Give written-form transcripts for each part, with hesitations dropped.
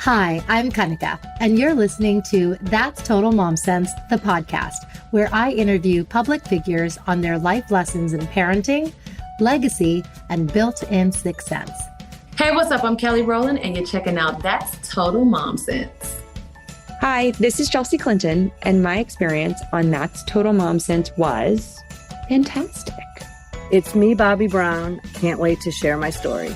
Hi, I'm Kanika, and you're listening to That's Total Mom Sense, the podcast, where I interview public figures on their life lessons in parenting, legacy, and built-in sixth sense. Hey, what's up? I'm Kelly Rowland, and you're checking out That's Total Mom Sense. Hi, this is Chelsea Clinton, and my experience on That's Total Mom Sense was fantastic. It's me, Bobby Brown. Can't wait to share my story.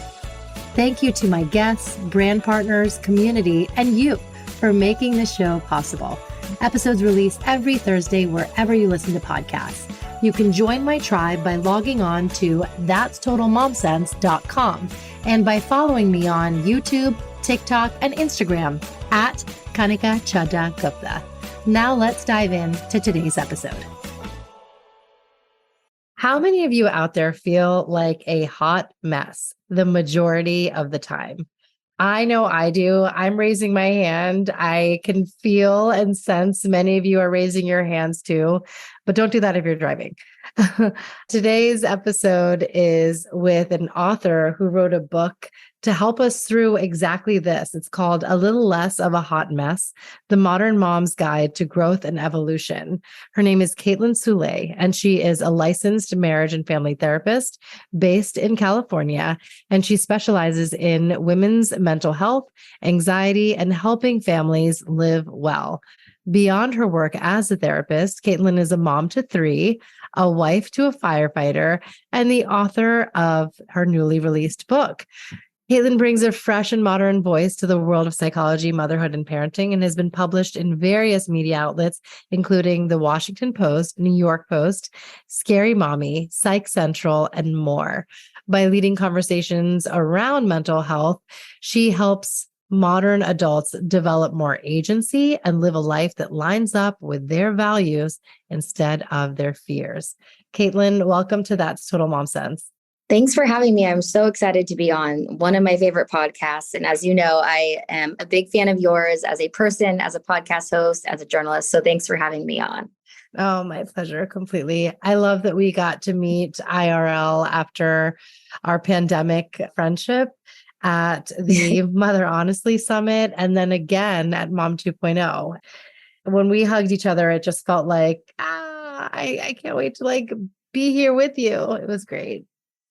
Thank you to my guests, brand partners, community, and you for making this show possible. Episodes released every Thursday wherever you listen to podcasts. You can join my tribe by logging on to thatstotalmomsense.com and by following me on YouTube, TikTok, and Instagram at Kanika Chadda Gupta. Now let's dive into today's episode. How many of you out there feel like a hot mess the majority of the time? I know I do. I'm raising my hand. I can feel and sense many of you are raising your hands too, but don't do that if you're driving. Today's episode is with an author who wrote a book to help us through exactly this. It's called A Little Less of a Hot Mess, The Modern Mom's Guide to Growth and Evolution. Her name is Kaitlin Soule, and she is a licensed marriage and family therapist based in California, and she specializes in women's mental health, anxiety, and helping families live well. Beyond her work as a therapist, Kaitlin is a mom to 3, a wife to a firefighter, and the author of her newly released book. Kaitlin brings a fresh and modern voice to the world of psychology, motherhood, and parenting, and has been published in various media outlets, including The Washington Post, New York Post, Scary Mommy, Psych Central, and more. By leading conversations around mental health, she helps modern adults develop more agency and live a life that lines up with their values instead of their fears. Kaitlin, welcome to That's Total Mom Sense. Thanks for having me. I'm so excited to be on one of my favorite podcasts. And as you know, I am a big fan of yours as a person, as a podcast host, as a journalist. So thanks for having me on. Oh, my pleasure. Completely. I love that we got to meet IRL after our pandemic friendship at the Mother Honestly Summit, and then again at Mom 2.0. When we hugged each other, it just felt like, I can't wait to be here with you. It was great.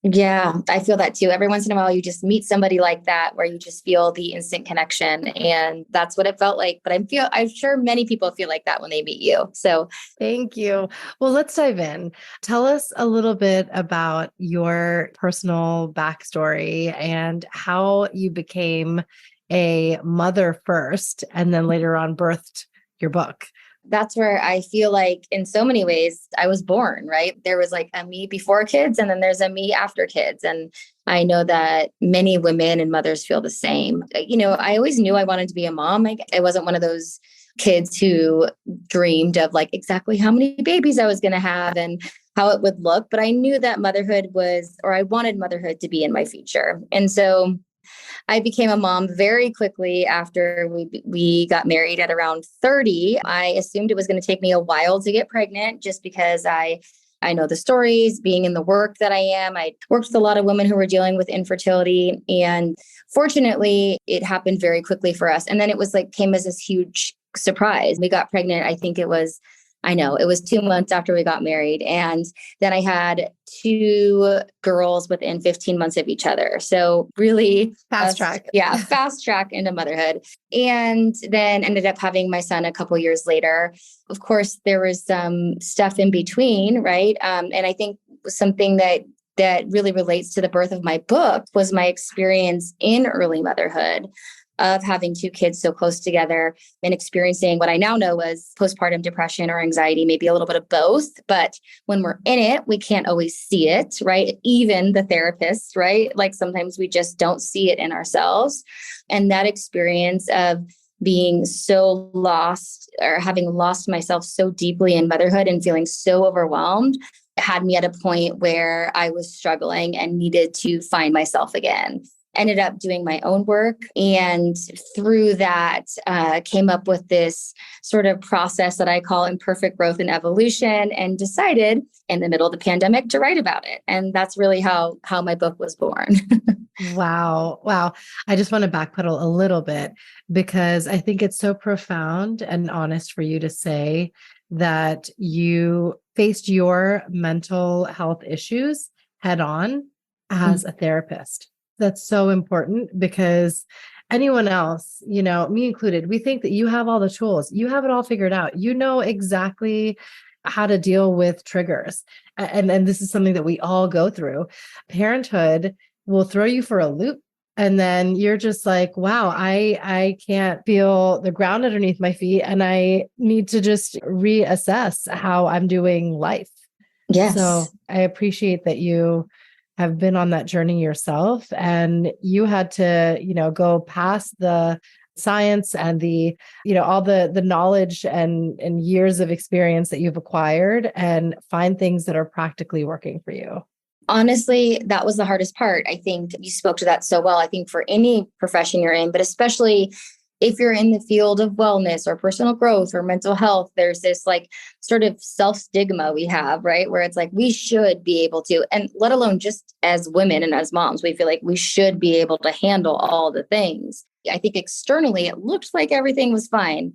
Yeah, I feel that too. Every once in a while, you just meet somebody like that where you just feel the instant connection. And that's what it felt like. But I'm sure many people feel like that when they meet you. So thank you. Well, let's dive in. Tell us a little bit about your personal backstory and how you became a mother first and then later on birthed your book. That's where I feel like in so many ways I was born, right? There was like a me before kids and then there's a me after kids. And I know that many women and mothers feel the same. I always knew I wanted to be a mom. I wasn't one of those kids who dreamed of like exactly how many babies I was going to have and how it would look. But I knew that I wanted motherhood to be in my future. And so I became a mom very quickly after we got married at around 30. I assumed it was going to take me a while to get pregnant just because I know the stories, being in the work that I am. I worked with a lot of women who were dealing with infertility. And fortunately, it happened very quickly for us. And then it was came as this huge surprise. We got pregnant. I think it was 2 months after we got married. And then I had 2 girls within 15 months of each other. So really fast track. Yeah, fast track into motherhood. And then ended up having my son a couple years later. Of course, there was some stuff in between, right? And I think something that really relates to the birth of my book was my experience in early motherhood of having 2 kids so close together and experiencing what I now know was postpartum depression or anxiety, maybe a little bit of both. But when we're in it, we can't always see it, right? Even the therapists, right? Sometimes we just don't see it in ourselves. And that experience of being so lost or having lost myself so deeply in motherhood and feeling so overwhelmed had me at a point where I was struggling and needed to find myself again. ended up doing my own work. And through that, came up with this sort of process that I call imperfect growth and evolution, and decided in the middle of the pandemic to write about it. And that's really how my book was born. Wow. Wow. I just want to backpedal a little bit because I think it's so profound and honest for you to say that you faced your mental health issues head on as a therapist. That's so important because anyone else, me included, we think that you have all the tools, you have it all figured out. You know exactly how to deal with triggers. And this is something that we all go through. Parenthood will throw you for a loop. And then you're just like, wow, I can't feel the ground underneath my feet. And I need to just reassess how I'm doing life. Yes. So I appreciate that you have been on that journey yourself, and you had to, go past the science and the, all the knowledge and years of experience that you've acquired and find things that are practically working for you. Honestly, that was the hardest part. I think you spoke to that so well. I think for any profession you're in, but especially if you're in the field of wellness or personal growth or mental health, there's this like sort of self-stigma we have, right? Where it's like, we should be able to, and let alone just as women and as moms, we feel like we should be able to handle all the things. I think externally, it looked like everything was fine.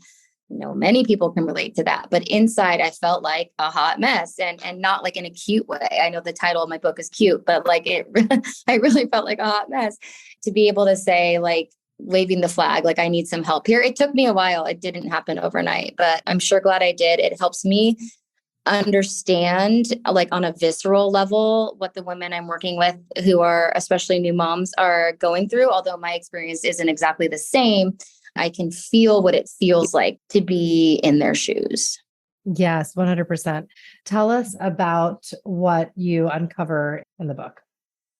Many people can relate to that, but inside I felt like a hot mess, and not like in a cute way. I know the title of my book is cute, but like I really felt like a hot mess. To be able to say, like, waving the flag, like, I need some help here. It took me a while. It didn't happen overnight, but I'm sure glad I did. It helps me understand, like, on a visceral level, what the women I'm working with who are especially new moms are going through. Although my experience isn't exactly the same, I can feel what it feels like to be in their shoes. Yes, 100%. Tell us about what you uncover in the book.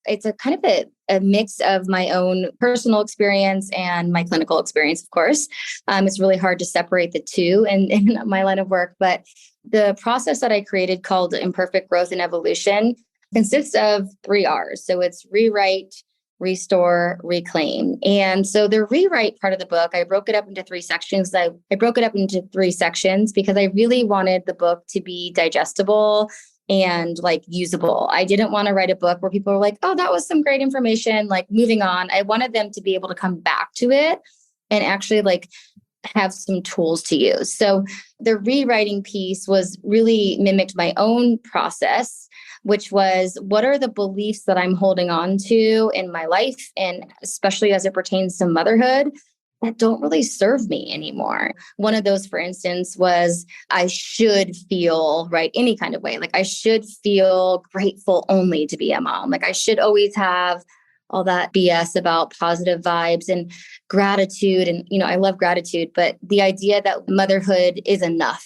It's a kind of a mix of my own personal experience and my clinical experience, of course. It's really hard to separate the two in my line of work, but the process that I created, called Imperfect Growth and Evolution, consists of 3 R's. So it's rewrite, restore, reclaim. And so the rewrite part of the book, I broke it up into 3 sections. I broke it up into 3 sections because I really wanted the book to be digestible and like usable. I didn't want to write a book where people were like, oh, that was some great information, like moving on. I wanted them to be able to come back to it and actually like have some tools to use. So the rewriting piece was really mimicked my own process, which was, what are the beliefs that I'm holding on to in my life, and especially as it pertains to motherhood, that don't really serve me anymore. One of those, for instance, was I should feel, right, any kind of way. Like, I should feel grateful only to be a mom. Like, I should always have all that BS about positive vibes and gratitude. And, I love gratitude, but the idea that motherhood is enough,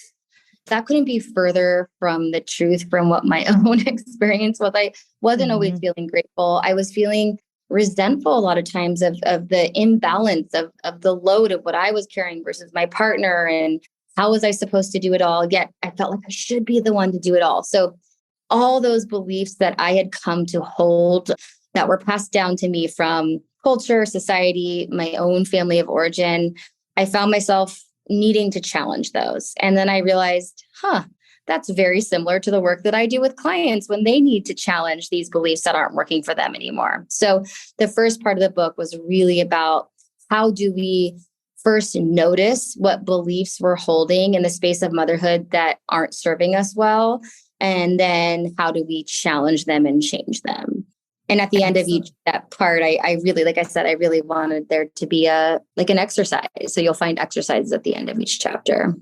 that couldn't be further from the truth from what my own experience was. I wasn't always feeling grateful. I was feeling resentful a lot of times of the imbalance of the load of what I was carrying versus my partner. And how was I supposed to do it all? Yet I felt like I should be the one to do it all. So all those beliefs that I had come to hold, that were passed down to me from culture, society, my own family of origin, I found myself needing to challenge those. And then I realized, that's very similar to the work that I do with clients when they need to challenge these beliefs that aren't working for them anymore. So the first part of the book was really about, how do we first notice what beliefs we're holding in the space of motherhood that aren't serving us well? And then how do we challenge them and change them? And at the end of each that part, I really, like I said, I really wanted there to be an exercise. So you'll find exercises at the end of each chapter.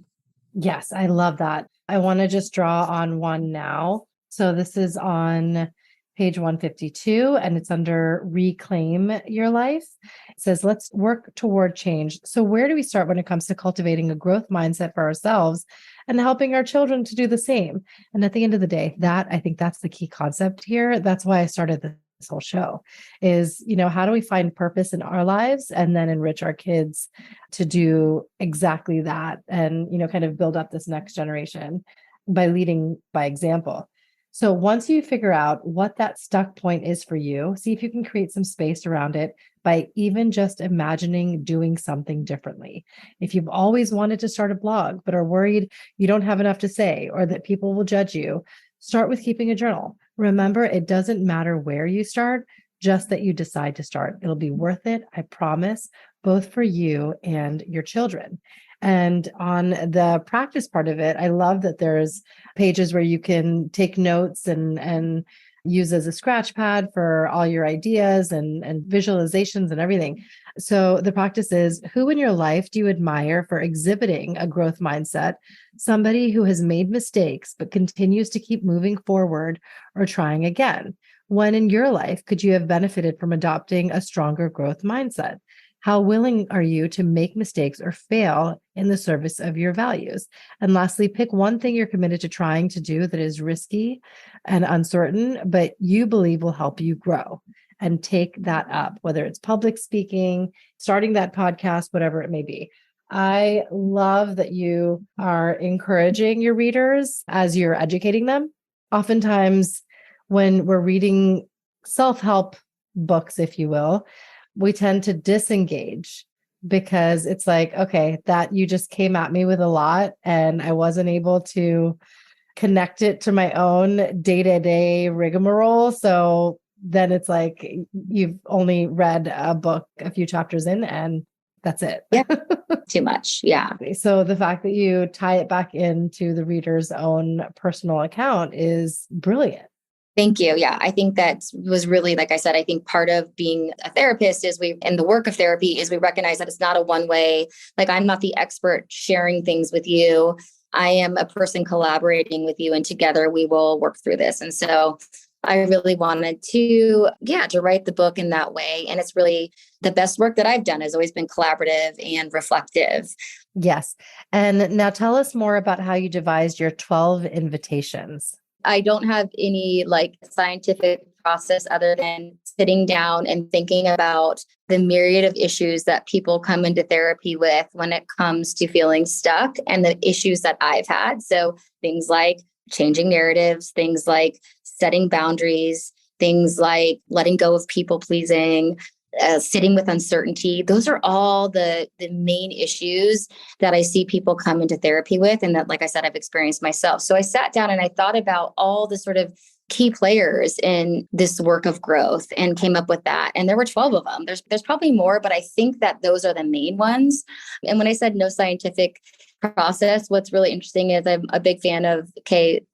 Yes, I love that. I want to just draw on one now. So this is on page 152, and it's under Reclaim Your Life. It says, let's work toward change. So where do we start when it comes to cultivating a growth mindset for ourselves and helping our children to do the same? And at the end of the day, I think that's the key concept here. That's why I started this whole show is, how do we find purpose in our lives and then enrich our kids to do exactly that, and, kind of build up this next generation by leading by example. So once you figure out what that stuck point is for you, see if you can create some space around it by even just imagining doing something differently. If you've always wanted to start a blog, but are worried you don't have enough to say or that people will judge you, start with keeping a journal. Remember, it doesn't matter where you start, just that you decide to start. It'll be worth it, I promise, both for you and your children. And on the practice part of it, I love that there's pages where you can take notes and use as a scratch pad for all your ideas and visualizations and everything. So the practice is, who in your life do you admire for exhibiting a growth mindset? Somebody who has made mistakes but continues to keep moving forward or trying again. When in your life could you have benefited from adopting a stronger growth mindset? How willing are you to make mistakes or fail in the service of your values? And lastly, pick one thing you're committed to trying to do that is risky and uncertain, but you believe will help you grow, and take that up, whether it's public speaking, starting that podcast, whatever it may be. I love that you are encouraging your readers as you're educating them. Oftentimes, when we're reading self-help books, if you will, we tend to disengage because it's like, okay, that you just came at me with a lot and I wasn't able to connect it to my own day-to-day rigmarole. So then it's like you've only read a book a few chapters in and that's it. Yeah. Too much. Yeah. So the fact that you tie it back into the reader's own personal account is brilliant. Thank you. Yeah, I think that was really, like I said, I think part of being a therapist is and the work of therapy is we recognize that it's not a one way, like I'm not the expert sharing things with you. I am a person collaborating with you and together we will work through this. And so I really wanted to write the book in that way. And it's really the best work that I've done has always been collaborative and reflective. Yes. And now tell us more about how you devised your 12 invitations. I don't have any scientific process other than sitting down and thinking about the myriad of issues that people come into therapy with when it comes to feeling stuck and the issues that I've had. So things like changing narratives, things like setting boundaries, things like letting go of people pleasing, sitting with uncertainty. Those are all the main issues that I see people come into therapy with. And that, like I said, I've experienced myself. So I sat down and I thought about all the sort of key players in this work of growth and came up with that. And there were 12 of them. There's probably more, but I think that those are the main ones. And when I said no scientific process, what's really interesting is I'm a big fan of,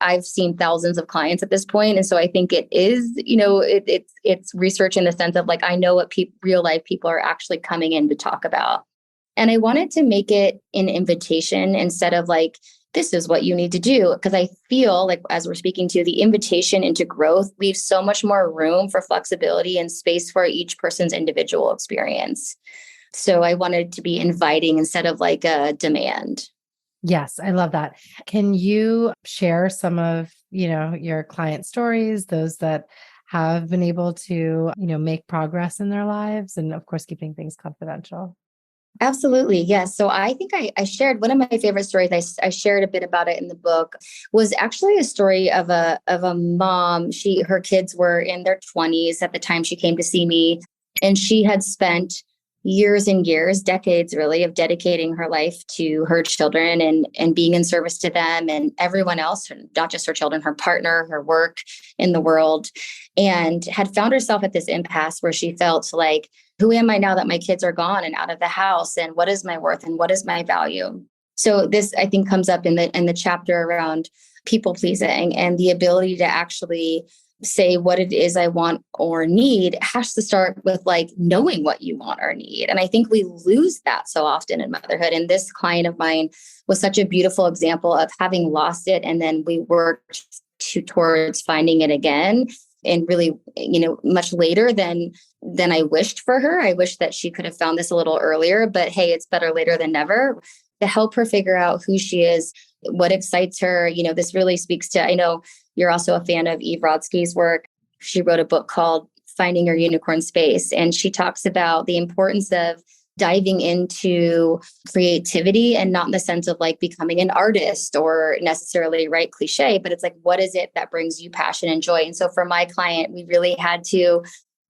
I've seen thousands of clients at this point. And so I think it is, it's research in the sense of I know what real life people are actually coming in to talk about. And I wanted to make it an invitation instead of this is what you need to do. Because I feel as we're speaking to the invitation into growth, leaves so much more room for flexibility and space for each person's individual experience. So I wanted to be inviting instead of a demand. Yes, I love that. Can you share some of, your client stories, those that have been able to, make progress in their lives, and of course, keeping things confidential? Absolutely. Yes. So I think I shared one of my favorite stories. I shared a bit about it in the book, was actually a story of a mom. Her kids were in their 20s at the time she came to see me, and she had spent years and years, decades really, of dedicating her life to her children and being in service to them and everyone else, not just her children, her partner, her work in the world, and had found herself at this impasse where she felt like, who am I now that my kids are gone and out of the house? And what is my worth and what is my value? So this, I think, comes up in the chapter around people pleasing and the ability to actually say what it is I want or need has to start with knowing what you want or need. And I think we lose that so often in motherhood. And this client of mine was such a beautiful example of having lost it. And then we worked towards finding it again. And really, much later than I wished for her. I wish that she could have found this a little earlier, but hey, it's better later than never, to help her figure out who she is, what excites her. This really speaks to, I know you're also a fan of Eve Rodsky's work. She wrote a book called Finding Your Unicorn Space. And she talks about the importance of diving into creativity, and not in the sense of becoming an artist or necessarily cliche, but it's what is it that brings you passion and joy? And so for my client, we really had to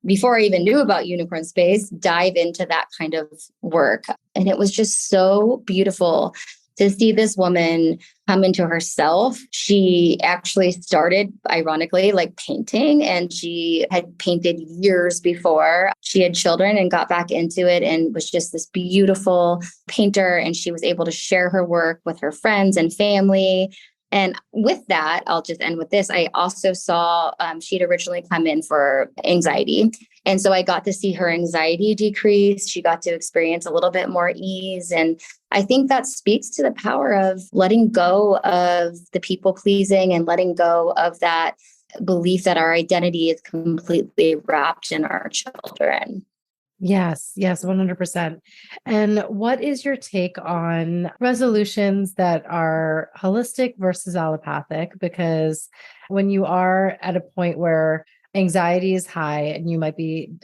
before I even knew about unicorn space, dive into that kind of work. And it was just so beautiful to see this woman come into herself. She actually started, ironically, like painting, and she had painted years before she had children and got back into it and was just this beautiful painter. And she was able to share her work with her friends and family. And with that, I'll just end with this. I also saw she'd originally come in for anxiety. And so I got to see her anxiety decrease. She got to experience a little bit more ease. And I think that speaks to the power of letting go of the people pleasing and letting go of that belief that our identity is completely wrapped in our children. Yes, 100%. And what is your take on resolutions that are holistic versus allopathic? Because when you are at a point where anxiety is high and you might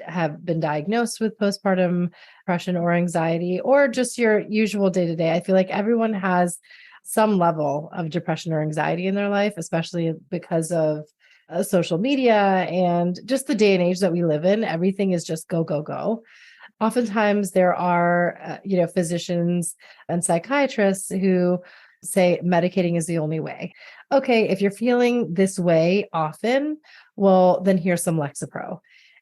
have been diagnosed with postpartum depression or anxiety, or just your usual day-to-day, I feel like everyone has some level of depression or anxiety in their life, especially because of social media and just the day and age that we live in. Everything is just go, go, go. Oftentimes there are, physicians and psychiatrists who say medicating is the only way. Okay, if you're feeling this way often, well, then here's some Lexapro.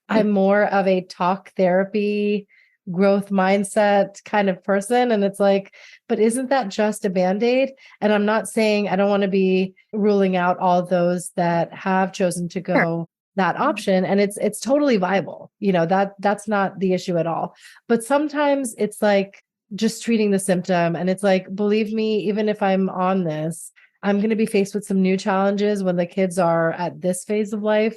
I'm more of a talk therapy, growth mindset kind of person. And it's like, but isn't that just a Band-Aid? And I'm not saying I don't want to be ruling out all those that have chosen to go that option. And it's totally viable. That's not the issue at all. But sometimes it's like just treating the symptom. And it's like, believe me, even if I'm on this, I'm going to be faced with some new challenges when the kids are at this phase of life.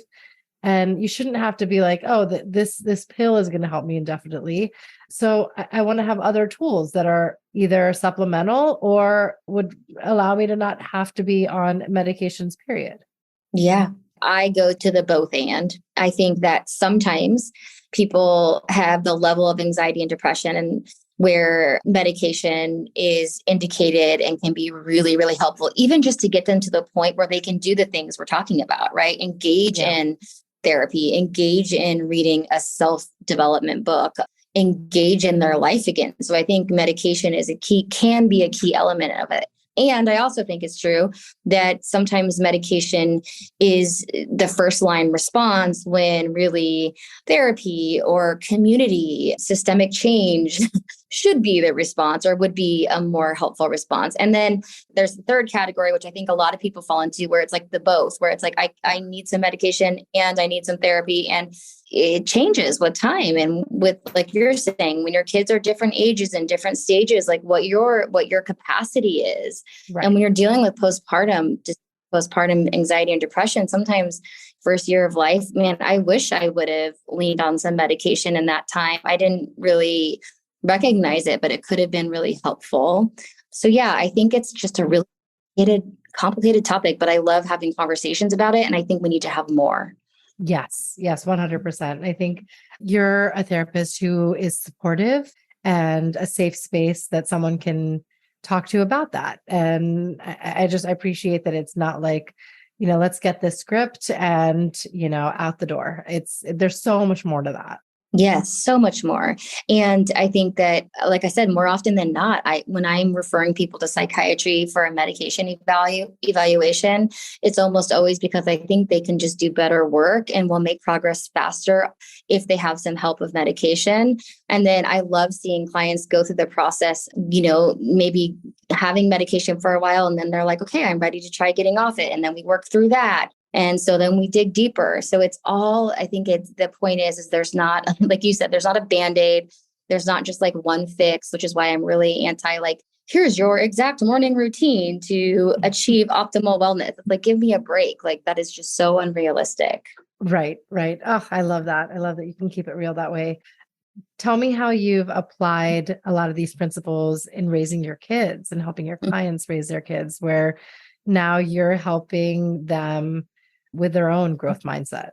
And you shouldn't have to be like, oh, this pill is going to help me indefinitely. So I want to have other tools that are either supplemental or would allow me to not have to be on medications, period. Yeah, I go to the both and. I think that sometimes people have the level of anxiety and depression and where medication is indicated and can be really, really helpful, even just to get them to the point where they can do the things we're talking about, right? Engage in therapy, engage in reading a self-development book, engage in their life again. So I think medication can be a key element of it. And I also think it's true that sometimes medication is the first line response when really therapy or community, systemic change should be the response or would be a more helpful response. And then there's the third category, which I think a lot of people fall into, where it's like the both, where it's like, I need some medication and I need some therapy. And it changes with time. And with, like you're saying, when your kids are different ages and different stages, like what your capacity is. Right. And when you're dealing with postpartum anxiety and depression, sometimes first year of life, man, I wish I would have leaned on some medication in that time. I didn't really recognize it, but it could have been really helpful. So yeah, I think it's just a really complicated topic, but I love having conversations about it. And I think we need to have more. Yes, 100%. I think you're a therapist who is supportive and a safe space that someone can talk to about that. And I appreciate that it's not like, let's get this script and, out the door. There's so much more to that. Yes, so much more. And I think that, like I said, more often than not, when I'm referring people to psychiatry for a medication evaluation, it's almost always because I think they can just do better work and will make progress faster if they have some help with medication. And then I love seeing clients go through the process, maybe having medication for a while, and then they're like, okay, I'm ready to try getting off it. And then we work through that. And so then we dig deeper. So it's all, I think the point is there's not, like you said, there's not a Band-Aid. There's not just like one fix, which is why I'm really anti, like, here's your exact morning routine to achieve optimal wellness. It's like, give me a break. Like that is just so unrealistic. Right. Oh, I love that. I love that you can keep it real that way. Tell me how you've applied a lot of these principles in raising your kids and helping your clients raise their kids, where now you're helping them with their own growth mindset.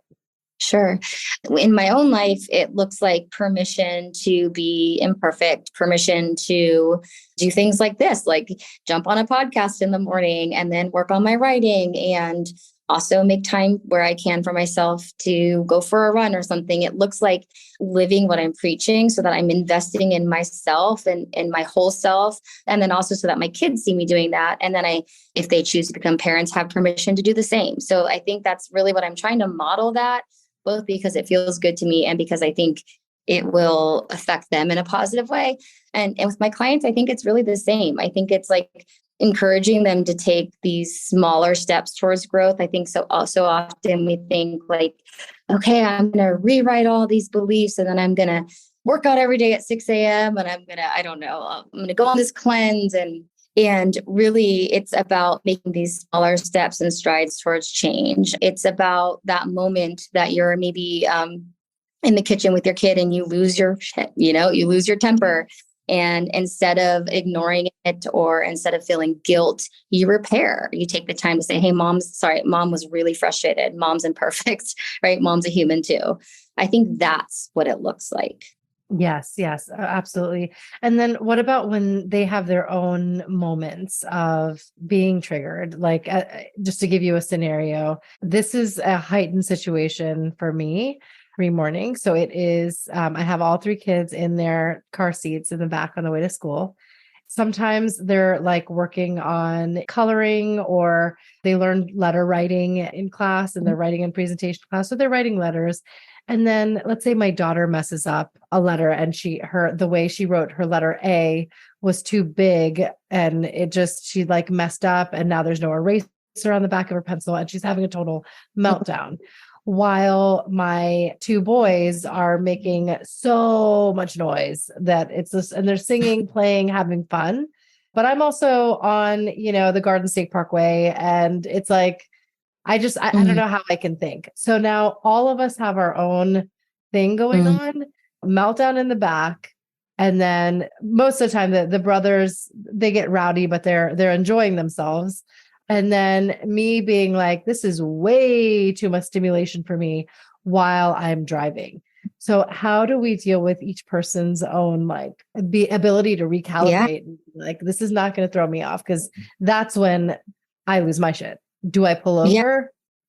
Sure. In my own life, it looks like permission to be imperfect, permission to do things like this, like jump on a podcast in the morning and then work on my writing and also make time where I can for myself to go for a run or something. It looks like living what I'm preaching so that I'm investing in myself and my whole self. And then also so that my kids see me doing that. And then if they choose to become parents, have permission to do the same. So I think that's really what I'm trying to model, that both because it feels good to me and because I think it will affect them in a positive way. And with my clients, I think it's really the same. I think it's like encouraging them to take these smaller steps towards growth. I think so often we think like, okay, I'm going to rewrite all these beliefs and then I'm going to work out every day at 6 a.m. and I'm going to go on this cleanse. And really it's about making these smaller steps and strides towards change. It's about that moment that you're maybe in the kitchen with your kid and you lose your shit, you lose your temper. And instead of ignoring it or instead of feeling guilt, you repair. You take the time to say, hey, mom was really frustrated. Mom's imperfect, right? Mom's a human too. I think that's what it looks like. Yes, absolutely. And then what about when they have their own moments of being triggered? Like, just to give you a scenario, this is a heightened situation for me. Morning. So it is, I have all 3 kids in their car seats in the back on the way to school. Sometimes they're like working on coloring or they learn letter writing in class and they're writing in presentation class. So they're writing letters. And then let's say my daughter messes up a letter and the way she wrote her letter A was too big and she like messed up and now there's no eraser on the back of her pencil and she's having a total meltdown. While my 2 boys are making so much noise that it's just, and they're singing, playing, having fun. But I'm also on, the Garden State Parkway. And it's like, I don't know how I can think. So now all of us have our own thing going on, meltdown in the back. And then most of the time the brothers, they get rowdy, but they're enjoying themselves. And then me being like, this is way too much stimulation for me while I'm driving. So how do we deal with each person's own ability to recalibrate? Yeah. Like, this is not going to throw me off because that's when I lose my shit. Do I pull over? Yeah.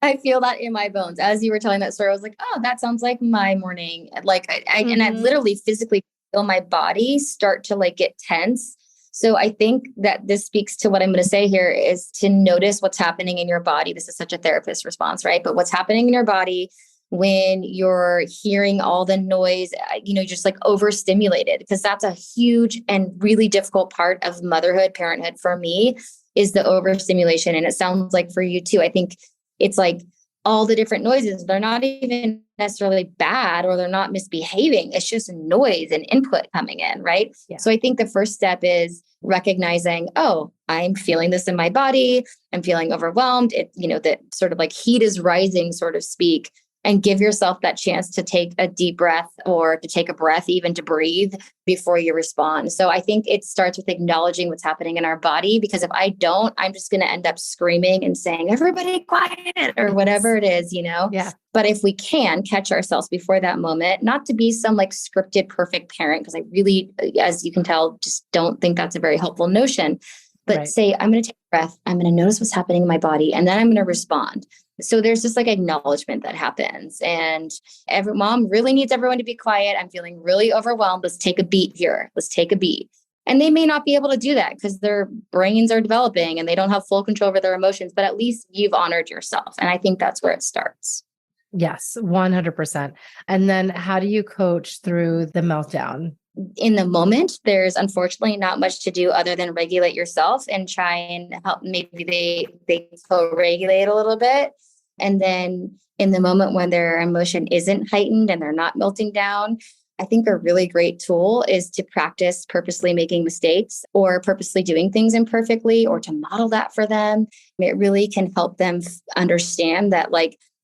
I feel that in my bones. As you were telling that story, I was like, oh, that sounds like my morning. Like and I literally physically feel my body start to like get tense. So I think that this speaks to what I'm going to say here is to notice what's happening in your body. This is such a therapist response, right? But what's happening in your body when you're hearing all the noise, just like overstimulated, because that's a huge and really difficult part of motherhood, parenthood for me is the overstimulation. And it sounds like for you too. I think it's like all the different noises, they're not even necessarily bad or they're not misbehaving. It's just noise and input coming in, right? Yeah. So I think the first step is recognizing, oh, I'm feeling this in my body. I'm feeling overwhelmed. That sort of like heat is rising, so to speak. And give yourself that chance to take a deep breath or to take a breath, even to breathe before you respond. So I think it starts with acknowledging what's happening in our body, because if I don't, I'm just going to end up screaming and saying, everybody quiet or whatever it is, Yeah. But if we can catch ourselves before that moment, not to be some like scripted, perfect parent, because I really, as you can tell, just don't think that's a very helpful notion. But right. Say, I'm going to take a breath. I'm going to notice what's happening in my body, and then I'm going to respond. So there's just like acknowledgement that happens. And every mom really needs everyone to be quiet. I'm feeling really overwhelmed. Let's take a beat here. Let's take a beat. And they may not be able to do that because their brains are developing and they don't have full control over their emotions, but at least you've honored yourself. And I think that's where it starts. Yes, 100%. And then how do you coach through the meltdown? In the moment, there's unfortunately not much to do other than regulate yourself and try and help. Maybe they co-regulate a little bit. And then in the moment when their emotion isn't heightened and they're not melting down, I think a really great tool is to practice purposely making mistakes or purposely doing things imperfectly, or to model that for them. It really can help them understand that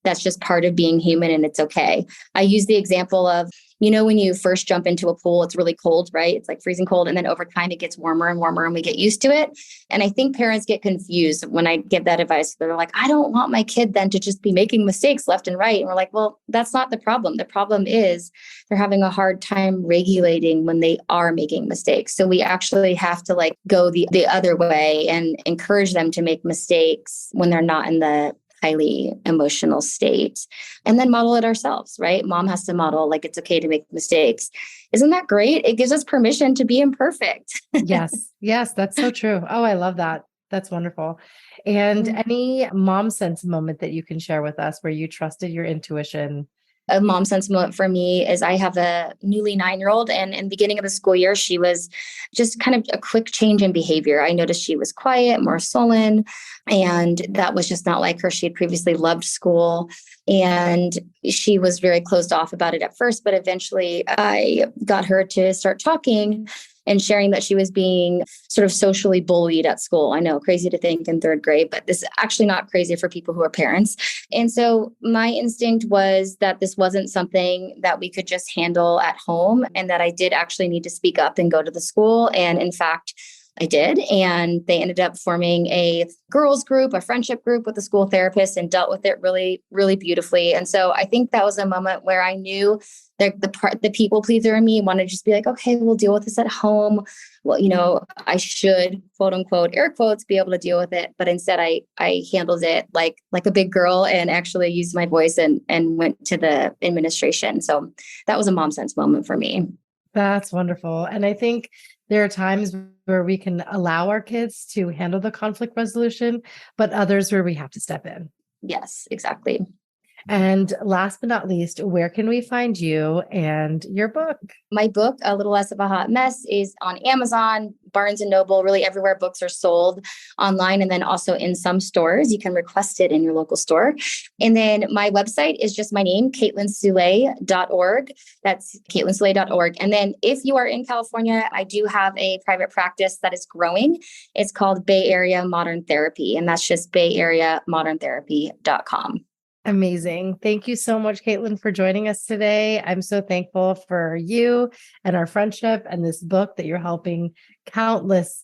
that's just part of being human and it's okay. I use the example of, when you first jump into a pool, it's really cold, right? It's like freezing cold. And then over time, it gets warmer and warmer and we get used to it. And I think parents get confused when I give that advice. They're like, I don't want my kid then to just be making mistakes left and right. And we're like, well, that's not the problem. The problem is they're having a hard time regulating when they are making mistakes. So we actually have to go the other way and encourage them to make mistakes when they're not in the highly emotional state, and then model it ourselves, right? Mom has to model like it's okay to make mistakes. Isn't that great? It gives us permission to be imperfect. Yes. Yes. That's so true. Oh, I love that. That's wonderful. And any mom sense moment that you can share with us where you trusted your intuition? A mom sense moment for me is I have a newly 9-year-old, and in the beginning of the school year, she was just kind of a quick change in behavior. I noticed she was quiet, more sullen, and that was just not like her. She had previously loved school, and she was very closed off about it at first, but eventually I got her to start talking and sharing that she was being sort of socially bullied at school. I know, crazy to think in 3rd grade, but this is actually not crazy for people who are parents. And so my instinct was that this wasn't something that we could just handle at home, and that I did actually need to speak up and go to the school. And in fact, I did. And they ended up forming a girls group, a friendship group with the school therapist, and dealt with it really, really beautifully. And so I think that was a moment where I knew that the people pleaser in me wanted to just be like, okay, we'll deal with this at home. Well, I should, quote unquote, air quotes, be able to deal with it. But instead I handled it like a big girl and actually used my voice and went to the administration. So that was a mom sense moment for me. That's wonderful. And I think there are times where we can allow our kids to handle the conflict resolution, but others where we have to step in. Yes, exactly. And last but not least, where can we find you and your book? My book, A Little Less of a Hot Mess, is on Amazon, Barnes and Noble, really everywhere books are sold online, and then also in some stores. You can request it in your local store. And then my website is just my name, KaitlinSoule.org. That's KaitlinSoule.org. And then if you are in California, I do have a private practice that is growing. It's called Bay Area Modern Therapy, and that's just BayAreaModernTherapy.com. Amazing. Thank you so much, Kaitlin, for joining us today. I'm so thankful for you and our friendship and this book that you're helping countless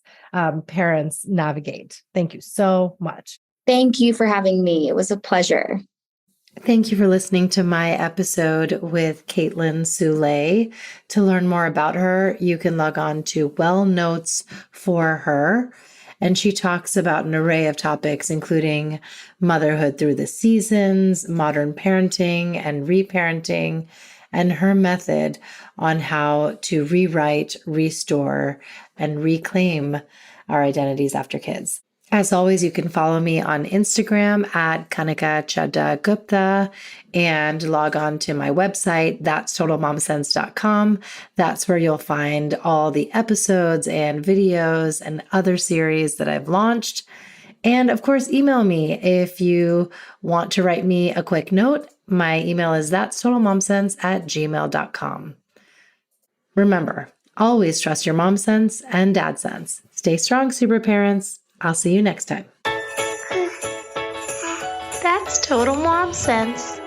parents navigate. Thank you so much. Thank you for having me. It was a pleasure. Thank you for listening to my episode with Kaitlin Soule. To learn more about her, you can log on to Well Notes for Her. And she talks about an array of topics, including motherhood through the seasons, modern parenting and reparenting, and her method on how to rewrite, restore, and reclaim our identities after kids. As always, you can follow me on Instagram at Kanika Chadda Gupta and log on to my website, that's totalmomsense.com. That's where you'll find all the episodes and videos and other series that I've launched. And of course, email me if you want to write me a quick note. My email is that'stotalmomsense@gmail.com. Remember, always trust your mom sense and dad sense. Stay strong, super parents. I'll see you next time. That's Total Mom Sense.